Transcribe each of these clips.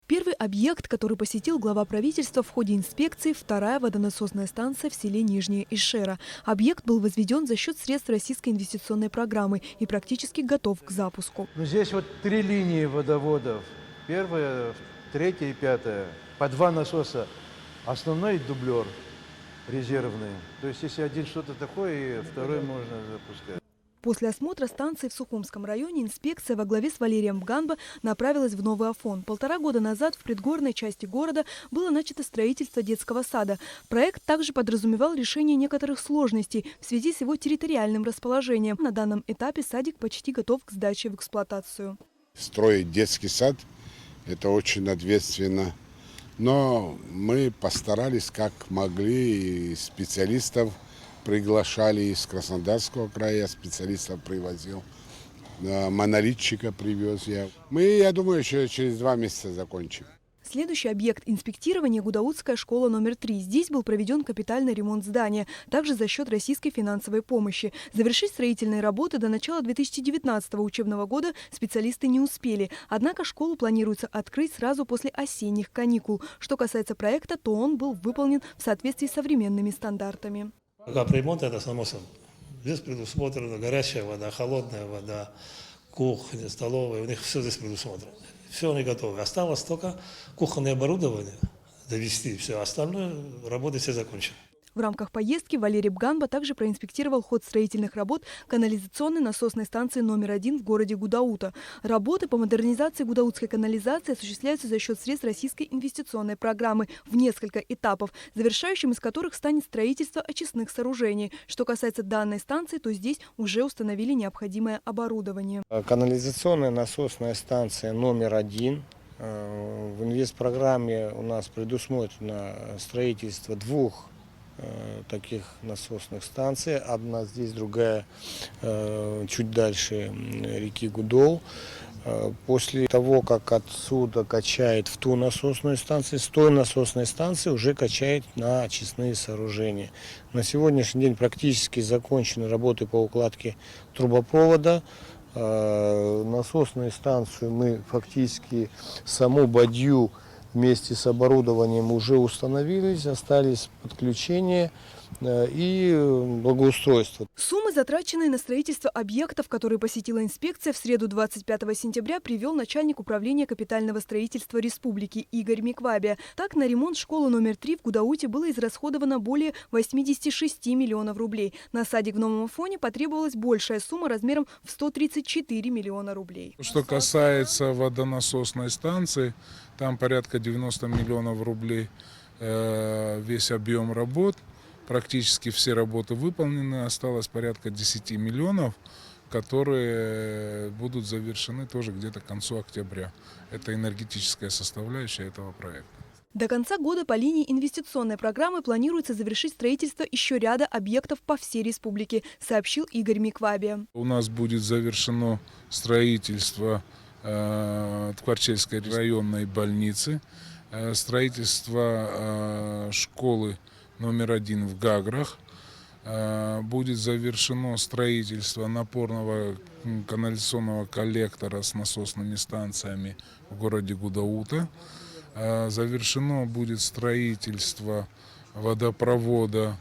Первый объект, который посетил глава правительства в ходе инспекции – вторая водонасосная станция в селе Нижняя Ишера. Объект был возведен за счет средств Российской инвестиционной программы и практически готов к запуску. Здесь вот 3 линии водоводов. Первая, третья и пятая. По 2 насоса. Основной дублер резервный. То есть если один что-то такое, и второй можно запускать. После осмотра станции в Сухумском районе инспекция во главе с Валерием Бганбо направилась в Новый Афон. 1,5 года назад в предгорной части города было начато строительство детского сада. Проект также подразумевал решение некоторых сложностей в связи с его территориальным расположением. На данном этапе садик почти готов к сдаче в эксплуатацию. Строить детский сад – это очень ответственно. Но мы постарались как могли, и специалистов приглашали из Краснодарского края, специалистов привозил, монолитчика привез я. Я думаю, еще через 2 месяца закончим. Следующий объект инспектирования – Гудаутская школа номер 3. Здесь был проведен капитальный ремонт здания, также за счет российской финансовой помощи. Завершить строительные работы до начала 2019 учебного года специалисты не успели. Однако школу планируется открыть сразу после осенних каникул. Что касается проекта, то он был выполнен в соответствии с современными стандартами. Капремонт – это само собой. Здесь предусмотрена горячая вода, холодная вода, кухня, столовая. У них все здесь предусмотрено. Все они готовы. Осталось только кухонное оборудование довести. Все остальное работы все закончены. В рамках поездки Валерий Бганбо также проинспектировал ход строительных работ канализационной насосной станции номер 1 в городе Гудаута. Работы по модернизации гудаутской канализации осуществляются за счет средств Российской инвестиционной программы в несколько этапов, завершающим из которых станет строительство очистных сооружений. Что касается данной станции, то здесь уже установили необходимое оборудование. Канализационная насосная станция номер 1. В инвестпрограмме у нас предусмотрено строительство 2 таких насосных станций. Одна здесь, другая чуть дальше реки Гудол. После того, как отсюда качает в ту насосную станцию, с той насосной станции уже качает на очистные сооружения. На сегодняшний день практически закончены работы по укладке трубопровода. Насосную станцию мы фактически саму бадью вместе с оборудованием уже установились, остались подключения и благоустройство. Суммы, затраченные на строительство объектов, которые посетила инспекция в среду 25 сентября, привел начальник управления капитального строительства республики Игорь Миквабия. Так, на ремонт школы номер 3 в Гудауте было израсходовано более 86 миллионов рублей. На садик в Новом Афоне потребовалась большая сумма размером в 134 миллиона рублей. Что касается водонасосной станции, там порядка 90 миллионов рублей весь объем работ. Практически все работы выполнены, осталось порядка 10 миллионов, которые будут завершены тоже где-то к концу октября. Это энергетическая составляющая этого проекта. До конца года по линии инвестиционной программы планируется завершить строительство еще ряда объектов по всей республике, сообщил Игорь Миквабия. У нас будет завершено строительство Тверчельской районной больницы, строительство школы номер 1 в Гаграх, будет завершено строительство напорного канализационного коллектора с насосными станциями в городе Гудаута, завершено будет строительство водопровода,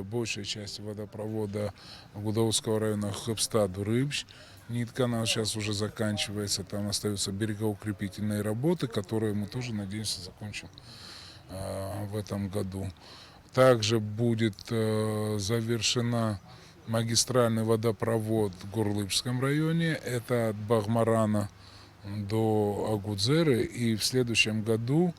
большей части водопровода Гудаутского района Хепстад-Рыбщ. Нитканал сейчас уже заканчивается, там остаются берегоукрепительные работы, которые мы тоже, надеемся, закончим в этом году. Также будет завершена магистральный водопровод в Горлыпском районе. Это от Багмарана до Агудзеры. И в следующем году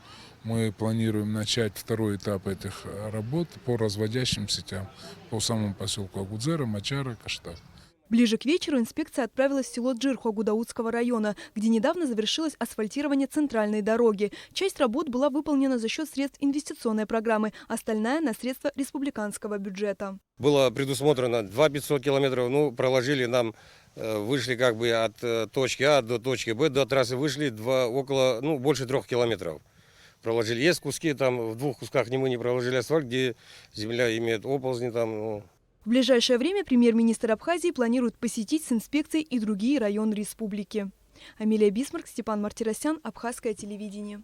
мы планируем начать 2-й этап этих работ по разводящим сетям по самому поселку Агудзера, Мачара, Каштат. Ближе к вечеру инспекция отправилась в село Джирхо Гудаутского района, где недавно завершилось асфальтирование центральной дороги. Часть работ была выполнена за счет средств инвестиционной программы, остальная – на средства республиканского бюджета. Было предусмотрено 2500 километров, проложили нам, вышли как бы от точки А до точки Б, до трассы вышли больше 3 километров. Проложили. Есть куски, там в 2 кусках мы не проложили асфальт, где земля имеет оползни там. В ближайшее время премьер-министр Абхазии планирует посетить с инспекцией и другие районы республики. Амилия Бисмарк, Степан Мартиросян, Абхазское телевидение.